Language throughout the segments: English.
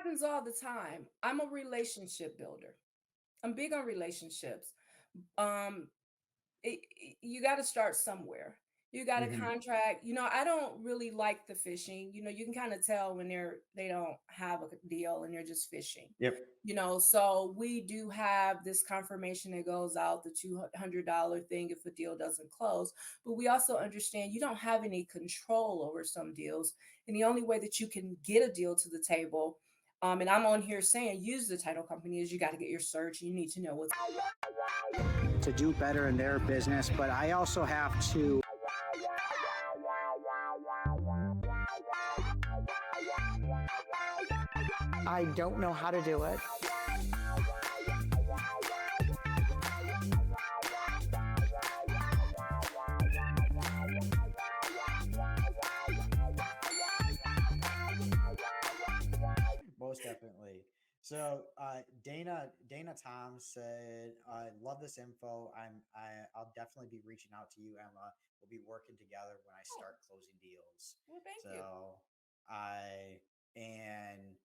happens all the time. I'm a relationship builder. I'm big on relationships. Um, you got to start somewhere. You got a Hmm. contract. I don't really like the fishing. You can kind of tell when they don't have a deal and they're just fishing. Yep. So we do have this confirmation that goes out, the $200 thing if a deal doesn't close. But we also understand you don't have any control over some deals, and the only way that you can get a deal to the table, and I'm on here saying use the title company, is you got to get your search. You need to know what's to do better in their business, but I also have to. I don't know how to do it. Most definitely. So Dana Tom said, "I love this info. I'll definitely be reaching out to you, Emma. We'll be working together when I oh, start closing deals." well, thank you. So I and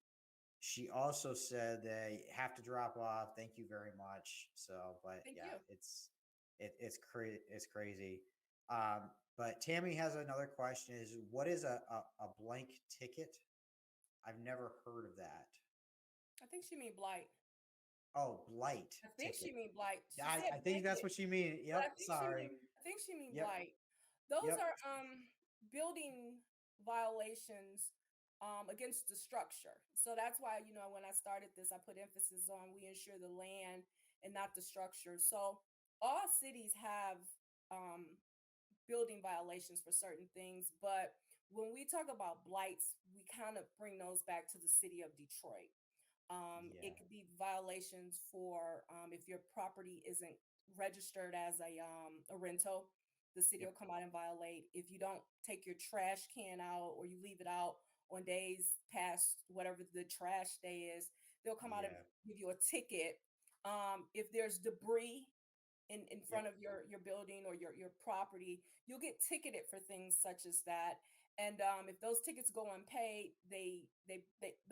she also said they have to drop off. Thank you very much. So, but Thank yeah, you. it's crazy. But Tammy has another question: Is what is a blank ticket? I've never heard of that. I think she mean blight. Oh, blight I think she ticket. mean blight. Yeah, She I said think that's blanket, what you mean. but Yep. Sorry. I think she mean Yep. blight. Those Yep. are building violations against the structure. So that's why, when I started this, I put emphasis on we ensure the land and not the structure. So all cities have um building violations for certain things, but when we talk about blights, we kind of bring those back to the city of Detroit. It Yeah. could be violations for if your property isn't registered as a rental, the city Yep. will come out and violate. If you don't take your trash can out or you leave it out on days past whatever the trash day is, they'll come out and Yeah. give you a ticket. If there's debris in Yep. front of your building or your property, you'll get ticketed for things such as that. And if those tickets go unpaid, the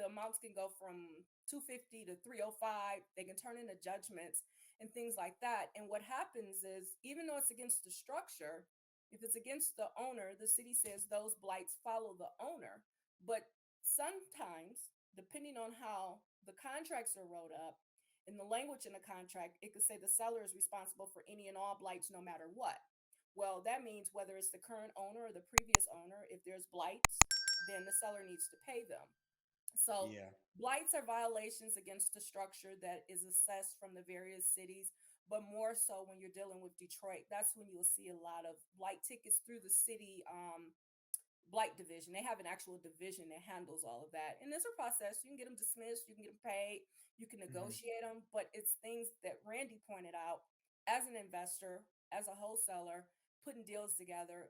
amounts can go from 250 to 305. They can turn into judgments and things like that. And what happens is, even though it's against the structure, if it's against the owner, the city says those blights follow the owner. But sometimes, depending on how the contracts are wrote up, in the language in the contract, it could say the seller is responsible for any and all blights no matter what. Well, that means whether it's the current owner or the previous owner, if there's blights, then the seller needs to pay them. So, Yeah. blights are violations against the structure that is assessed from the various cities, but more so when you're dealing with Detroit. That's when you'll see a lot of blight tickets through the city blight division. They have an actual division that handles all of that. And there's a process. You can get them dismissed, you can get them paid, you can Hmm. negotiate them, but it's things that Randy pointed out as an investor, as a wholesaler, putting deals together,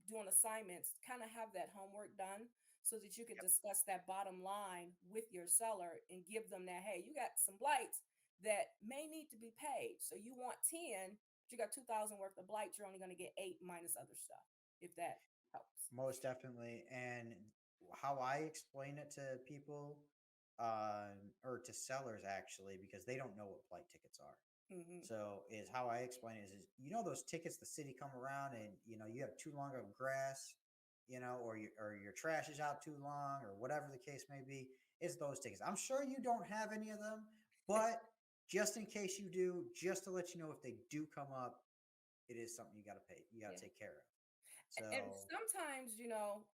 doing assignments, kind of have that homework done so that you can Yep. discuss that bottom line with your seller and give them that, hey, you got some blights that may need to be paid. So you want 10, but you got 2,000 worth of blights, you're only going to get 8 minus other stuff, if that helps. Most definitely. And how I explain it to people, or to sellers actually, because they don't know what blight tickets are. Hmm. So is how I explain it is those tickets the city come around and you have too long of grass, or your trash is out too long or whatever the case may be. It's those tickets. I'm sure you don't have any of them, but just in case you do, just to let you know if they do come up, it is something you got to pay. You got Yeah. to take care of. And So, sometimes,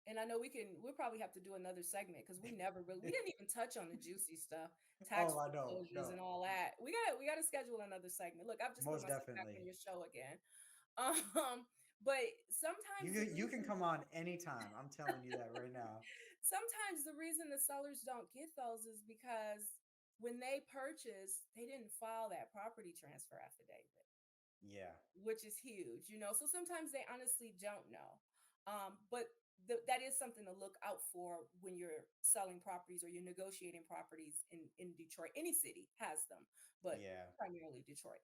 and I know we'll probably have to do another segment because we didn't even touch on the juicy stuff, tax oh, I know, foreclosures no, and all that. We got to schedule another segment. Look, I've just put most myself back definitely. on your show again. But sometimes the You can reason come on anytime. I'm telling you that right now. sometimes the reason the sellers don't get those is because when they purchase, they didn't file that property transfer affidavit, Yeah. which is huge. So sometimes they honestly don't know. But that is something to look out for when you're selling properties or you're negotiating properties in Detroit. Any city has them, but Yeah. primarily Detroit.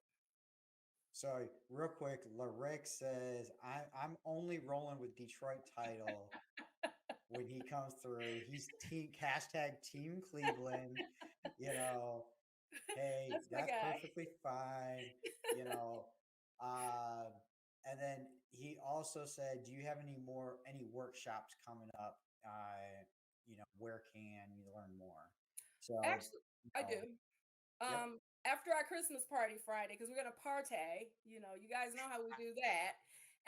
So real quick, Larek says I'm only rolling with Detroit Title. when he comes through. He's Team Cleveland. You know, hey, That's my that's guy. perfectly fine. You know, uh, and then he also said, "Do you have any workshops coming up? Where can you learn more?" So, Actually, you I do. know, yep. After our Christmas party Friday, because we're gonna partay. You guys know how we do that.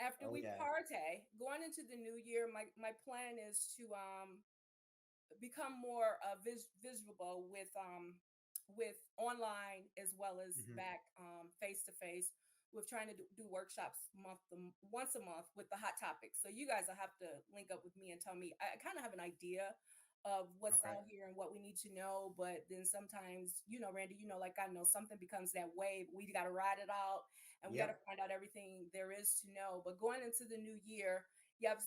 After Oh we yeah. partay, going into the new year, my plan is to become more visible with online as well as Hmm. back face to face with trying to do workshops once a month with the hot topics. So you guys will have to link up with me and tell me. I kind of have an idea of what's Okay. out here and what we need to know, but then sometimes, Randy, like I know something becomes that wave. We got to ride it out and we got to Yep. find out everything there is to know. But going into the new year, you have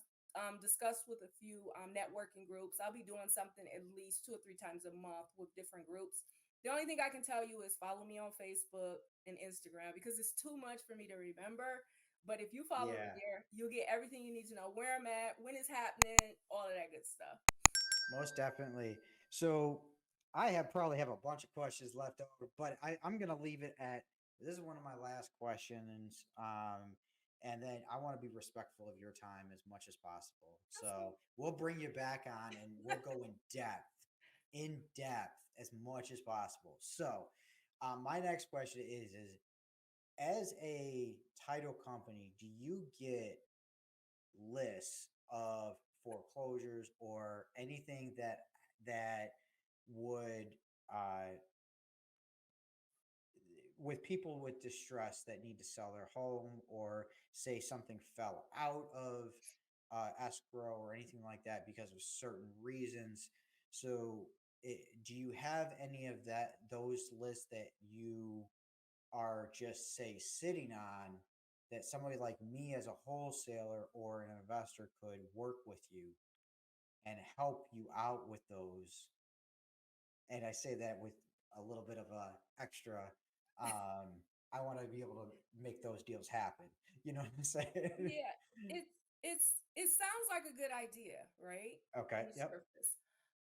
discussed with a few networking groups. I'll be doing something at least 2 or 3 times a month with different groups. The only thing I can tell you is follow me on Facebook and Instagram because it's too much for me to remember. But if you follow me Yeah. there, you'll get everything you need to know: where I'm at, when it's happening, all of that good stuff. Most definitely. So I probably have a bunch of questions left over, but I'm gonna leave it at this is one of my last questions. And then I want to be respectful of your time as much as possible. So Absolutely. we'll bring you back on and we'll go in depth as much as possible. So my next question is as a title company, do you get lists of foreclosures or anything that would uh, with people with distress that need to sell their home or say something fell out of escrow or anything like that because of certain reasons. So, do you have any of those lists that you are just say sitting on that somebody like me as a wholesaler or an investor could work with you and help you out with those? And I say that with a little bit of a extra. Um, I want to be able to make those deals happen. You know what I'm saying? Yeah, it sounds like a good idea, right? Okay. On the Yep. surface,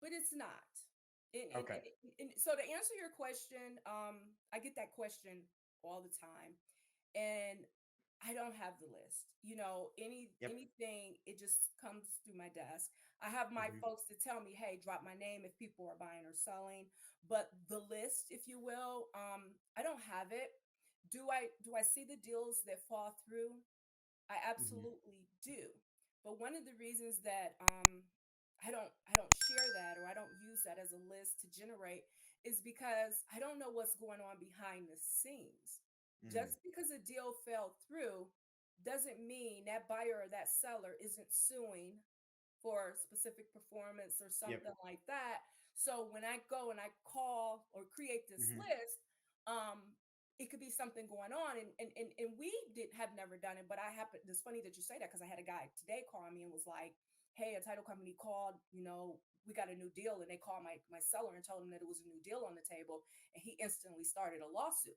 but it's not. Okay. And so to answer your question, I get that question all the time, and I don't have the list. Yep. Anything, it just comes through my desk. I have my Hmm. folks to tell me, hey, drop my name if people are buying or selling. But the list, if you will, I don't have it. Do I see the deals that fall through? I Hmm. absolutely do. But one of the reasons that I don't share that or I don't use that as a list to generate is because I don't know what's going on behind the scenes. Mm. Just because a deal fell through doesn't mean that buyer or that seller isn't suing for specific performance or Yep. something like that. So when I go and I call or create this Hmm. list, um, it could be something going on. And we did have never done it, but I happen it's funny that you say that because I had a guy today call me and was like, hey, a title company called, we got a new deal, and they called my seller and told him that it was a new deal on the table, and he instantly started a lawsuit.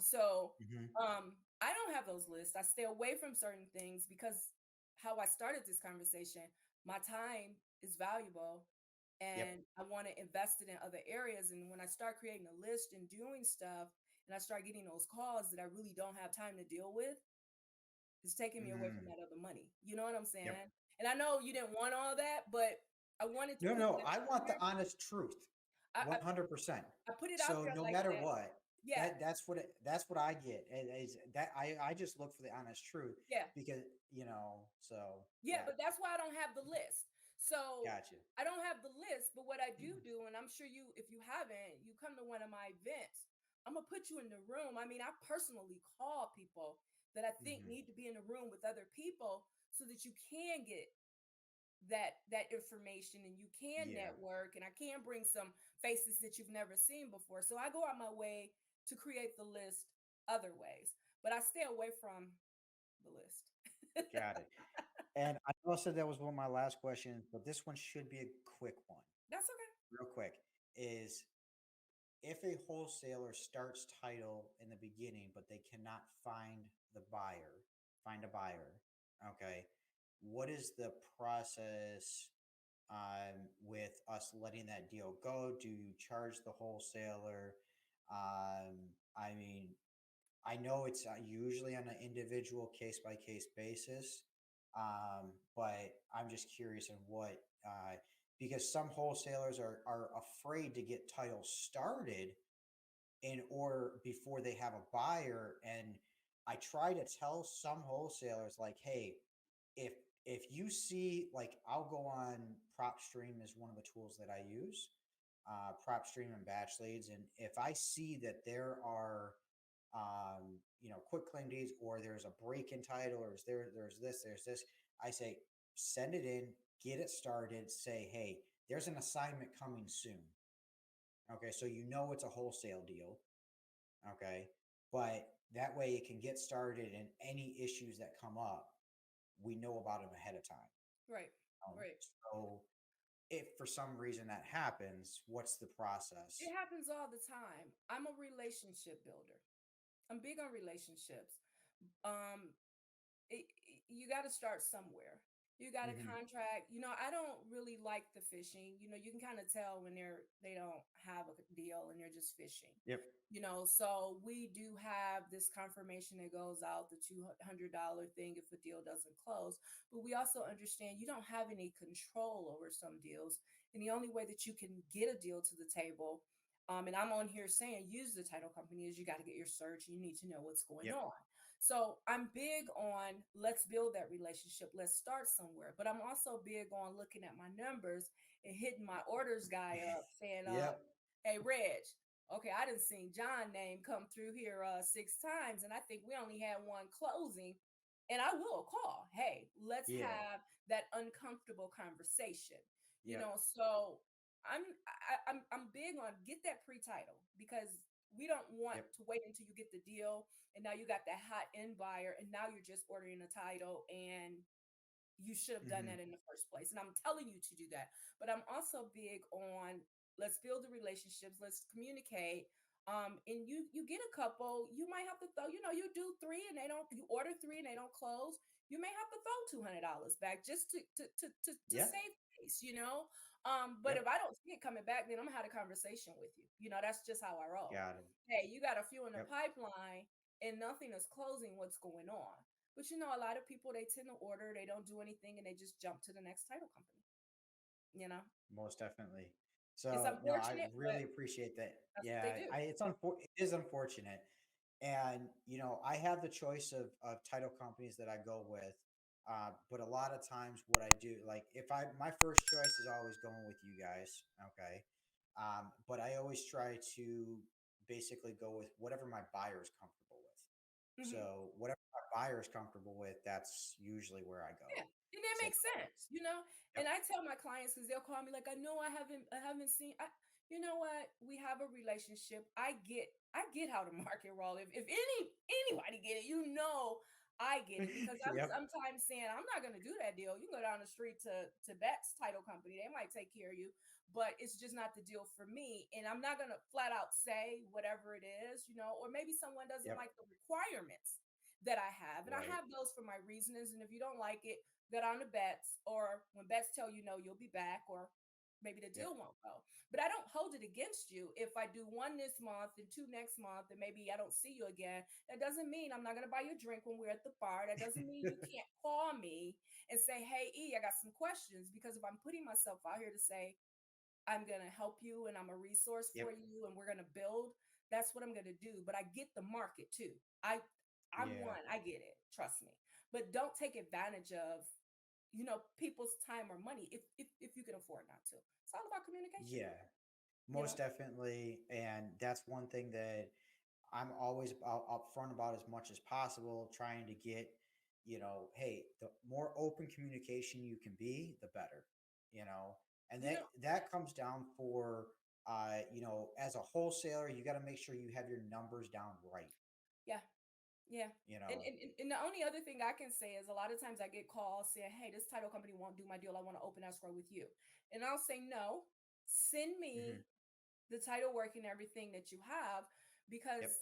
So Hmm. I don't have those lists. I stay away from certain things because how I started this conversation, my time is valuable Yep. and I want to invest it in other areas. And when I start creating a list and doing stuff and I start getting those calls that I really don't have time to deal with, it's taking me away from Mm. that other money. You know what I'm Yep. saying? And I know you didn't want all that, but I wanted to No, put no, that I out want the there. honest truth, I, I, 100%. I put it out So there no like matter that. what, Yeah. that's what I get. Is that I just look for the honest truth Yeah. because so Yeah, yeah, but that's why I don't have the list. So gotcha. I don't have the list, but what I do, and I'm sure if you haven't, you come to one of my events, I'm gonna put you in the room. I mean, I personally call people that I think Hmm. need to be in the room with other people so that you can get that information and you can Yeah. network and I can bring some faces that you've never seen before. So I go out my way to create the list other ways, but I stay away from the list. Got it. And I also said that was one of my last questions, but this one should be a quick one. That's okay. Real quick is if a wholesaler starts title in the beginning, but they cannot find a buyer, okay, what is the process with us letting that deal go? Do you charge the wholesaler? I mean, I know it's usually on an individual case by case basis, but I'm just curious on what, because some wholesalers are afraid to get title started in order before they have a buyer. And I try to tell some wholesalers, like, hey, if if you see, like, I'll go on PropStream is one of the tools that I use, PropStream and batch leads, and if I see that there are quick claim deeds, or there's a break in title, or there's this, I say, send it in, get it started, say, hey, there's an assignment coming soon. Okay, so it's a wholesale deal. Okay, but that way it can get started, and any issues that come up, we know about them ahead of time. Right. Right. So if for some reason that happens, what's the It process? happens all the time. I'm a relationship builder. I'm big on relationships. Um, you got to start somewhere. You got a Hmm. contract. I don't really like the fishing. You can kind of tell when they don't have a deal and they're just fishing. Yep. So we do have this confirmation that goes out, the $200 thing if a deal doesn't close. But we also understand you don't have any control over some deals, and the only way that you can get a deal to the table, and I'm on here saying use the title company, is you got to get your search. You need to know what's going Yep. on. So I'm big on let's build that relationship. Let's start somewhere. But I'm also big on looking at my numbers and hitting my orders guy up saying, Yep. hey, Reg, okay, I didn't see John name come through here 6 times, and I think we only had one closing. And I will call, hey, let's Yeah. have that uncomfortable conversation. Yep. So I'm big on get that pre-title, because we don't want Yep. to wait until you get the deal and now you got that hot end buyer and now you're just ordering a title, and you should have done Hmm. that in the first place. And I'm telling you to do that. But I'm also big on let's build the relationships, let's communicate. And you get a couple, you might have to throw, you do three and you order three and they don't close. You may have to throw $200 back just to Yep. save face. But Yep. if I don't see it coming back, then I'm gonna have a conversation with you. That's just how I roll. Got it. Hey, you got a few in the Yep. pipeline and nothing is closing. What's going on? But a lot of people, they tend to order, they don't do anything, and they just jump to the next title company. You know, Most definitely. it's So no, I unfortunate, but really appreciate that. that's what they Yeah, do. it is unfortunate, and I have the choice of title companies that I go with, but a lot of times what I do, like, if I my first choice is always going with you guys, okay, but I always try to basically go with whatever my buyer is comfortable with. Hmm. So whatever my buyer is comfortable with, that's usually where I go. Yeah, and that So makes sense. yep. And I tell my clients, because they'll call me like, I know I haven't seen. You know what? We have a relationship. I get how the market roll. If anybody get it, I get it, because I'm Yep. sometimes saying I'm not going to do that deal. You can go down the street to Bet's title company; they might take care of you, but it's just not the deal for me. And I'm not going to flat out say whatever it is. Or maybe someone doesn't Yep. like the requirements that I have. And I Right. have those for my reasons. And if you don't like it, go down to Bets, or when Bets tell you no, you'll be back, or maybe the Yep. deal won't go. But I don't hold it against you if I do one this month and two next month, and maybe I don't see you again. That doesn't mean I'm not going to buy you a drink when we're at the bar. That doesn't mean you can't call me and say, hey, E, I got some questions. Because if I'm putting myself out here to say, I'm going to help you and I'm a resource Yep. for you and we're going to build, that's what I'm going to do. But I get the market too. I'm Yeah. one, I get it. Trust me. But don't take advantage of, people's time or money if you can afford not to. It's all about communication, Yeah. you know? Most definitely. And that's one thing that I'm always upfront about as much as possible, trying to get, hey, the more open communication you can be, the better, you know, and You know, that comes down for, as a wholesaler, you got to make sure you have your numbers down right, yeah. Yeah. you And, know. and and the only other thing I can say is a lot of times I get calls saying, hey, this title company won't do my deal. I want to open escrow with you. And I'll say, no, send Hmm. me the title work and everything that you have, because Yep.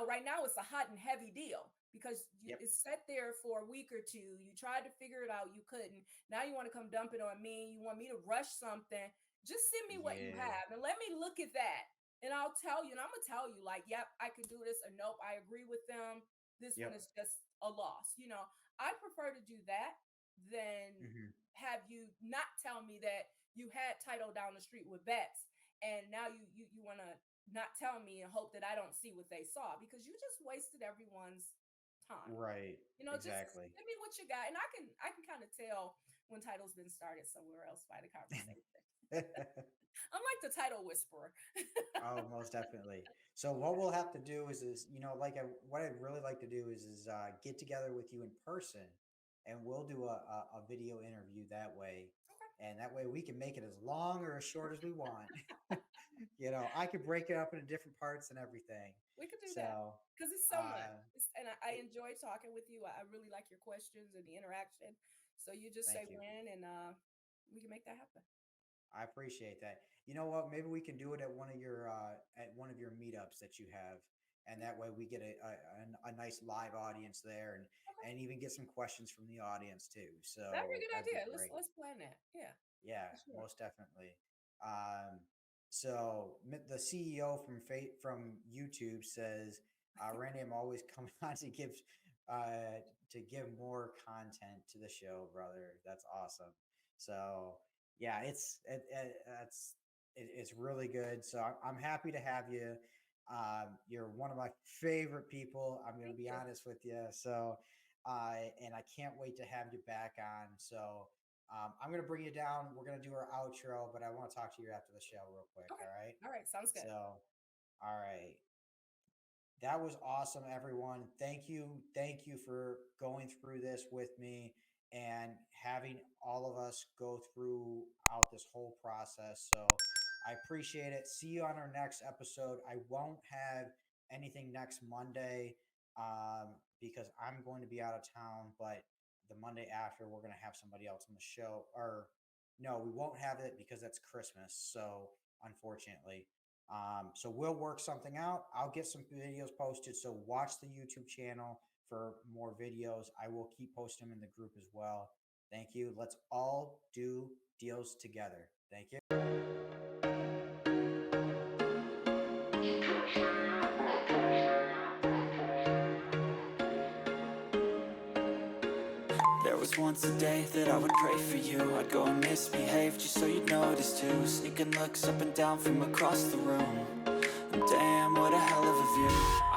right now it's a hot and heavy deal because Yep. it's set there for a week or two. You tried to figure it out, you couldn't. Now you want to come dump it on me. You want me to rush something. Just send me what you Yeah. have and let me look at that. And I'll tell you, and I'm gonna tell you, like, yep, I can do this, or nope, I agree with them. This one Yep. is just a loss. I prefer to do that than Hmm. have you not tell me that you had title down the street with bets, and now you want to not tell me and hope that I don't see what they saw, because you just wasted everyone's time. Right. Just Exactly. give me what you got, and I can kind of tell when title's been started somewhere else by the conversation. I'm like the title whisperer. Oh, most definitely. So what we'll have to do is what I'd really like to do is get together with you in person, and we'll do a video interview that way, Okay, and that way we can make it as long or as short as we want. I could break it up into different parts and everything. we could do that So, because it's so much. uh, And I it, enjoy talking with you. I really like your questions and the interaction. So you just say thank you. when, and we can make that happen. I appreciate that. You know what? Maybe we can do it at one of your meetups that you have, and that way we get a nice live audience there, Okay, and even get some questions from the audience too. that'd be a So good that'd be idea. Let's great. let's plan that. Yeah, Yeah, for sure. most definitely. Um, the CEO from YouTube says, Randy, I'm always coming on to give more content to the show, brother. That's awesome. So yeah, it's really good. So I'm happy to have you. You're one of my favorite people. I'm going to Thank be you. honest with you. So, and I can't wait to have you back on. So, I'm going to bring you down. We're going to do our outro, but I want to talk to you after the show real quick. Okay. All right. All right. Sounds good. So, all right. That was awesome, everyone. Thank you. Thank you for going through this with me and having all of us go throughout this whole process. So I appreciate it. See you on our next episode. I won't have anything next Monday because I'm going to be out of town, but the Monday after, we're going to have somebody else on the show. Or no, we won't have it because that's Christmas. So unfortunately. So we'll work something out. I'll get some videos posted. So watch the YouTube channel for more videos. I will keep posting them in the group as well. Thank you. Let's all do deals together. Thank you. There was once a day that I would pray for you. I'd go and misbehave just so you'd notice too. Sneaking looks up and down from across the room. And damn, what a hell of a view.